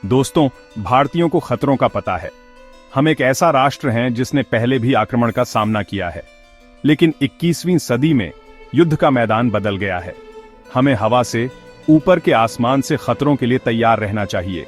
दोस्तों, भारतीयों को खतरों का पता है। हम एक ऐसा राष्ट्र हैं जिसने पहले भी आक्रमण का सामना किया है, लेकिन 21वीं सदी में युद्ध का मैदान बदल गया है। हमें हवा से, ऊपर के आसमान से खतरों के लिए तैयार रहना चाहिए।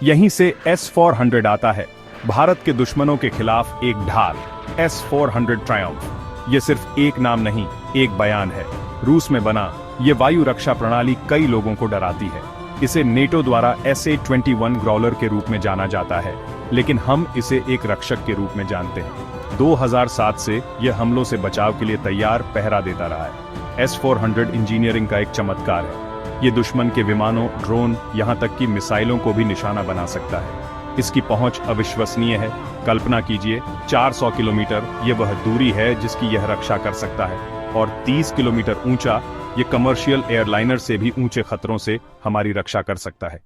यहीं से S-400 आता है, भारत के दुश्मनों के खिलाफ एक ढाल। S-400 ट्रायम्फ ये सिर्फ एक नाम नहीं, एक बयान है। रूस में बना ये वायु रक्षा प्रणाली कई लोगों को डराती है। इसे नेटो द्वारा SA-21 ग्रॉलर के रूप में जाना जाता है, लेकिन हम इसे एक रक्षक के रूप में जानते हैं। 2007 से यह हमलों से बचाव के लिए तैयार पहरा देता रहा है। S-400 इंजीनियरिंग का एक चमत्कार है। ये दुश्मन के विमानों, ड्रोन, यहां तक कि मिसाइलों को भी निशाना बना सकता है। इसकी पहुंच अविश्वसनीय है। कल्पना कीजिए, 400 किलोमीटर ये वह दूरी है जिसकी यह रक्षा कर सकता है, और 30 किलोमीटर ऊंचा ये कमर्शियल एयरलाइनर से भी ऊंचे खतरों से हमारी रक्षा कर सकता है।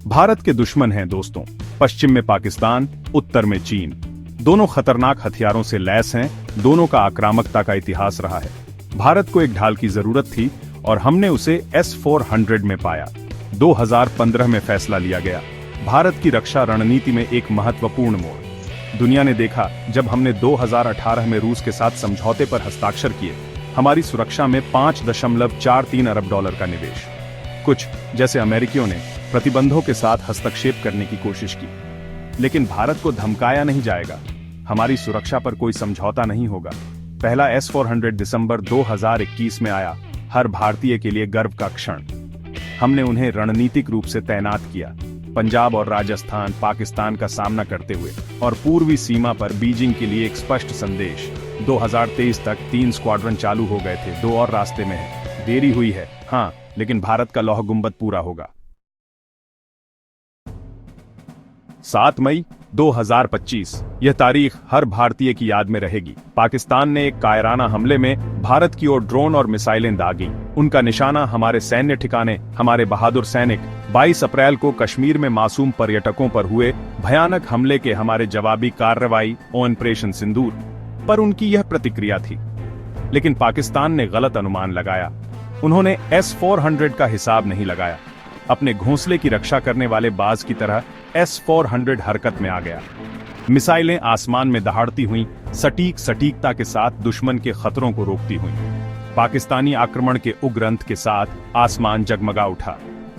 भारत के दुश्मन हैं दोस्तों, पश्चिम में पाकिस्तान, उत्तर में चीन। दोनों खतरनाक हथियारों से लैस हैं, दोनों का आक्रामकता का इतिहास रहा है। भारत को एक ढाल की जरूरत थी और हमने उसे S-400 में पाया। 2015 में फैसला लिया गया। भारत की रक्षा रणनीति में एक महत्वपूर्ण मोड़। दुनिया ने देखा जब हमने 2018 में रूस के साथ समझौते पर हस्ताक्षर किए, हमारी सुरक्षा में $5.43 अरब का निवेश। कुछ, जैसे अमेरिकियों ने प्रतिबंधों के साथ हस्तक्षेप करने की कोशिश की, लेकिन भारत को धमकाया नहीं जाएगा। हमारी सुरक्षा पर कोई समझौता नहीं होगा। पहला S-400 दिसंबर 2021 में आया, हर भारतीय के लिए गर्व का क्षण। हमने उन्हें रणनीतिक रूप से तैनात किया, पंजाब और राजस्थान, पाकिस्तान का सामना करते हुए, और पूर्वी सीमा पर बीजिंग के लिए एक स्पष्ट संदेश। 2023 तक 3 स्क्वाड्रन चालू हो गए थे, 2 और रास्ते में है। देरी हुई है हाँ, लेकिन भारत का लौह गुंबद पूरा होगा। 7 मई 2025 यह तारीख हर भारतीय की याद में रहेगी। पाकिस्तान ने एक कायराना हमले में भारत की ओर ड्रोन और मिसाइलें दागी। उनका निशाना हमारे सैन्य ठिकाने, हमारे बहादुर सैनिक। 22 अप्रैल को कश्मीर में मासूम पर्यटकों पर हुए भयानक हमले के हमारे जवाबी कार्रवाई ऑपरेशन सिंदूर पर उनकी यह प्रतिक्रिया थी। लेकिन पाकिस्तान ने गलत अनुमान लगाया। उन्होंने S-400 का हिसाब नहीं लगाया। अपने घोंसले की रक्षा करने वाले बाज की तरह S-400 हरकत में आ गया। मिसाइलें आसमान में दहाड़ती हुईं, सटीकता के साथ दुश्मन के खतरों को रोकती हुईं। पाकिस्तानी आक्रमण के उग्र अंत के साथ आसमान जगमगा उठा।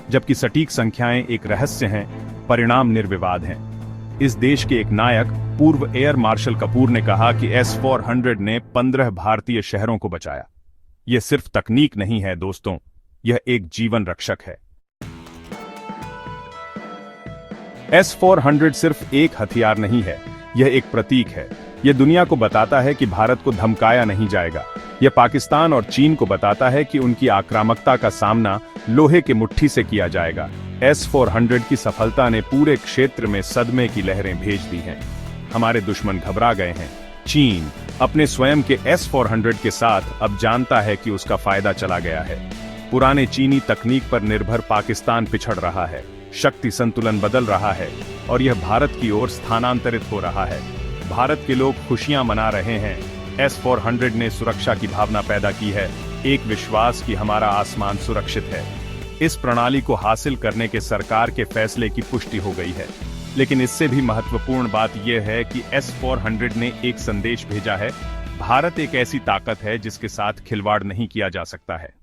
जबकि सटीक संख्याएं एक रहस्य हैं, परिणाम निर्विवाद हैं। इस देश के एक नायक, पूर्व एयर मार्शल कपूर ने कहा कि S-400 ने 15 भारतीय शहरों को बचाया। यह सिर्फ तकनीक नहीं है दोस्तों, यह एक जीवन रक्षक है। S-400 सिर्फ एक हथियार नहीं है, यह एक प्रतीक है। यह दुनिया को बताता है कि भारत को धमकाया नहीं जाएगा। यह पाकिस्तान और चीन को बताता है कि उनकी आक्रामकता का सामना लोहे के मुट्ठी से किया जाएगा। S-400 की सफलता ने पूरे क्षेत्र में सदमे की लहरें भेज दी हैं। हमारे दुश्मन घबरा गए हैं। चीन अपने स्वयं के S-400 के साथ अब जानता है कि उसका फायदा चला गया है। पुराने चीनी तकनीक पर निर्भर पाकिस्तान पिछड़ रहा है। शक्ति संतुलन बदल रहा है और यह भारत की ओर स्थानांतरित हो रहा है। भारत के लोग खुशियां मना रहे हैं। S-400 ने सुरक्षा की भावना पैदा की है, एक विश्वास कि हमारा आसमान सुरक्षित है। इस प्रणाली को हासिल करने के सरकार के फैसले की पुष्टि हो गई है। लेकिन इससे भी महत्वपूर्ण बात यह है कि S-400 ने एक संदेश भेजा है, भारत एक ऐसी ताकत है जिसके साथ खिलवाड़ नहीं किया जा सकता है।